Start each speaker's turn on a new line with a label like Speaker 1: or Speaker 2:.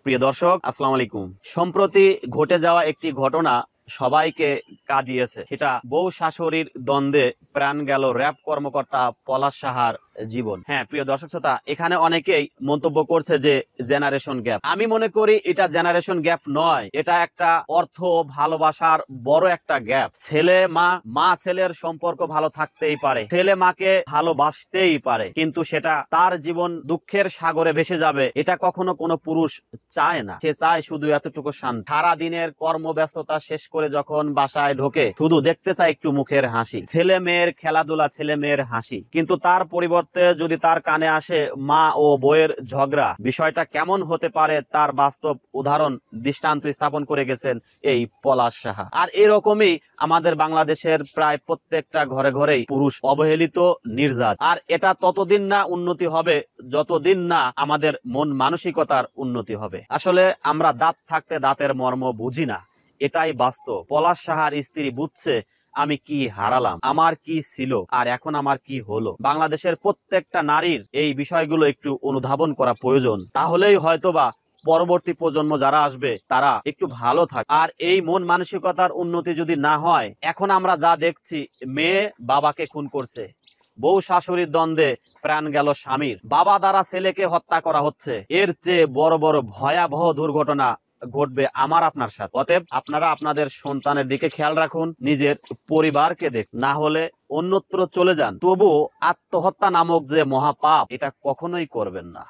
Speaker 1: প্রিয় দর্শক, আসসালামু আলাইকুম। সম্প্রতি ঘটে যাওয়া একটি ঘটনা সবাইকে কাঁদিয়েছে। সেটা বউ শাশুড়ির দ্বন্দ্বে প্রাণ গেল র‍্যাব কর্মকর্তা পলাশ সাহার জীবন। হ্যাঁ প্রিয় দর্শক শ্রোতা, এখানে অনেকেই মন্তব্য করছে যে জেনারেশন গ্যাপ। আমি মনে করি এটা জেনারেশন গ্যাপ নয়, এটা একটা অর্থ ভালোবাসার বড় একটা গ্যাপ। ছেলে মা ছেলের সম্পর্ক ভালো থাকতেই পারে, ছেলে মাকে ভালোবাসতেই পারে, কিন্তু সেটা তার জীবন দুঃখের সাগরে ভেসে যাবে এটা কখনো কোনো পুরুষ চায় না। সে চায় শুধু এতটুকু শান্তি। সারা দিনের কর্মব্যস্ততা শেষ করে যখন বাসায় ঢোকে, শুধু দেখতে চায় একটু মুখের হাসি, ছেলে মেয়ের খেলাধুলা, ছেলে মেয়ের হাসি। কিন্তু তার পরিবর্তে যদি তার কানে আসে মা ও বউয়ের ঝগড়া, বিষয়টা কেমন হতে পারে তার বাস্তব উদাহরণ দৃষ্টান্ত স্থাপন করে গেছেন এই পলাশ সাহা। আর এরকমই আমাদের বাংলাদেশের প্রায় প্রত্যেকটা ঘরে ঘরেই পুরুষ অবহেলিত, নির্যাত। আর এটা ততদিন না উন্নতি হবে যতদিন না আমাদের মন মানসিকতার উন্নতি হবে। আসলে আমরা দাঁত থাকতে দাঁতের মর্ম বুঝি না, এটাই বাস্তব। পলাশ সাহার স্ত্রী বুঝছে আমি কি হারালাম, আমার কি ছিল, আর এখন আমার কি হলো। বাংলাদেশের প্রত্যেকটা নারীর এই বিষয়গুলো একটু অনুধাবন করা প্রয়োজন, তাহলেই হয়তোবা পরবর্তী প্রজন্ম যারা আসবে তারা একটু ভালো থাকে। আর এই মন মানসিকতার উন্নতি যদি না হয়, এখন আমরা যা দেখছি, মেয়ে বাবাকে খুন করছে, বউ শাশুড়ির দ্বন্দ্বে প্রাণ গেল স্বামীর, বাবা দ্বারা ছেলেকে হত্যা করা হচ্ছে, এর চেয়ে বড় বড় ভয়াবহ দুর্ঘটনা ঘটবে আমার আপনার সাথে। অতএব আপনারা আপনাদের সন্তানের দিকে খেয়াল রাখুন, নিজের পরিবারকে দেখ, না হলে অন্যত্র চলে যান, তবুও আত্মহত্যা নামক যে মহাপাপ, এটা কখনোই করবেন না।